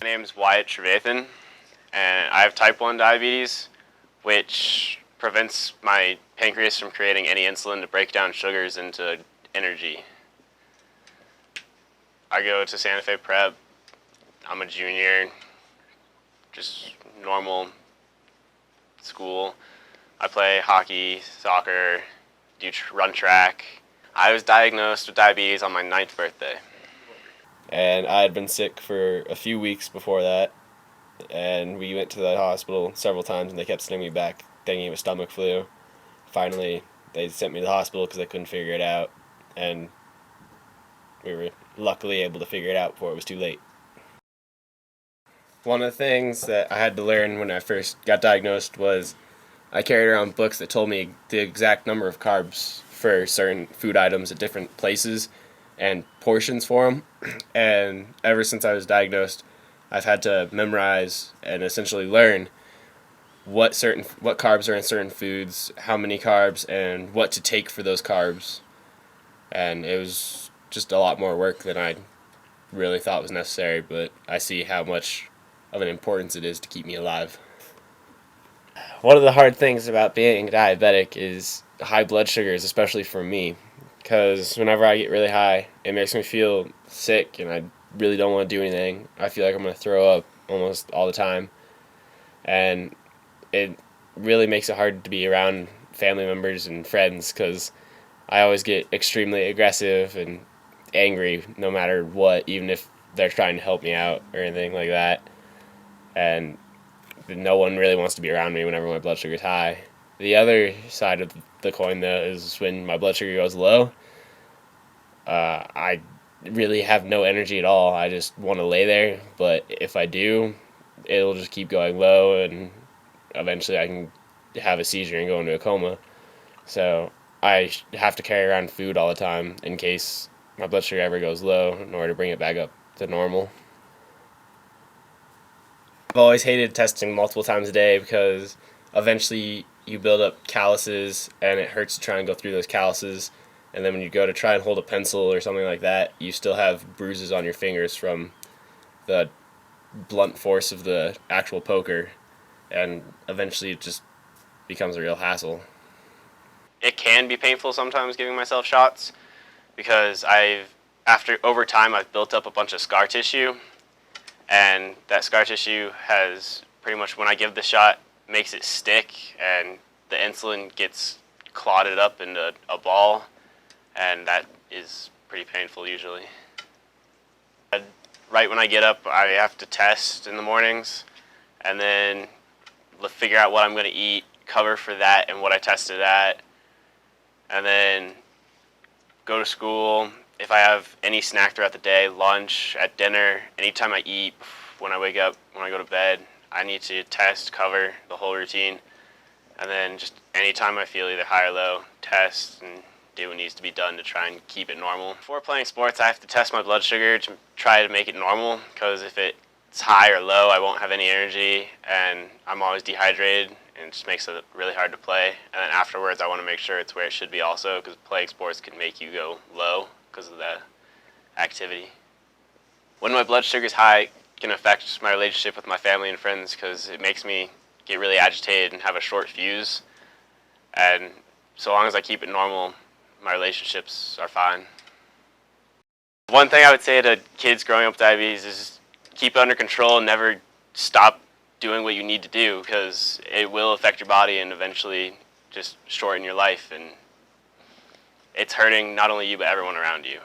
My name is Wyatt Trevathan, and I have type 1 diabetes, which prevents my pancreas from creating any insulin to break down sugars into energy. I go to Santa Fe Prep. I'm a junior, just normal school. I play hockey, soccer, run track. I was diagnosed with diabetes on my 9th birthday. And I had been sick for a few weeks before that, and we went to the hospital several times, and they kept sending me back thinking it was stomach flu. Finally, they sent me to the hospital because they couldn't figure it out, and we were luckily able to figure it out before it was too late. One of the things that I had to learn when I first got diagnosed was I carried around books that told me the exact number of carbs for certain food items at different places and portions for them. And ever since I was diagnosed, I've had to memorize and essentially learn what carbs are in certain foods, how many carbs, and what to take for those carbs. And it was just a lot more work than I really thought was necessary, but I see how much of an importance it is to keep me alive. One of the hard things about being diabetic is high blood sugars, especially for me, because whenever I get really high, it makes me feel sick and I really don't want to do anything. I feel like I'm going to throw up almost all the time, and it really makes it hard to be around family members and friends because I always get extremely aggressive and angry no matter what, even if they're trying to help me out or anything like that. And no one really wants to be around me whenever my blood sugar's high. The other side of the coin, though, is when my blood sugar goes low, I really have no energy at all. I just want to lay there, but if I do, it'll just keep going low, and eventually I can have a seizure and go into a coma. So I have to carry around food all the time in case my blood sugar ever goes low in order to bring it back up to normal. I've always hated testing multiple times a day because eventually you build up calluses and it hurts to try and go through those calluses. And then when you go to try and hold a pencil or something like that, you still have bruises on your fingers from the blunt force of the actual poker. And eventually it just becomes a real hassle. It can be painful sometimes giving myself shots because over time, I've built up a bunch of scar tissue, and that scar tissue has pretty much, when I give the shot, makes it stick, and the insulin gets clotted up into a ball, and that is pretty painful usually. Right when I get up, I have to test in the mornings, and then figure out what I'm going to eat, cover for that and what I tested at, and then go to school. If I have any snack throughout the day, lunch, at dinner, anytime I eat, when I wake up, when I go to bed, I need to test, cover the whole routine. And then just anytime I feel either high or low, test and do what needs to be done to try and keep it normal. Before playing sports, I have to test my blood sugar to try to make it normal, because if it's high or low, I won't have any energy, and I'm always dehydrated, and it just makes it really hard to play. And then afterwards, I want to make sure it's where it should be also, because playing sports can make you go low because of that activity. When my blood sugar's high, it can affect my relationship with my family and friends because it makes me get really agitated and have a short fuse. And so long as I keep it normal, my relationships are fine. One thing I would say to kids growing up with diabetes is keep it under control and never stop doing what you need to do, because it will affect your body and eventually just shorten your life, and it's hurting not only you but everyone around you.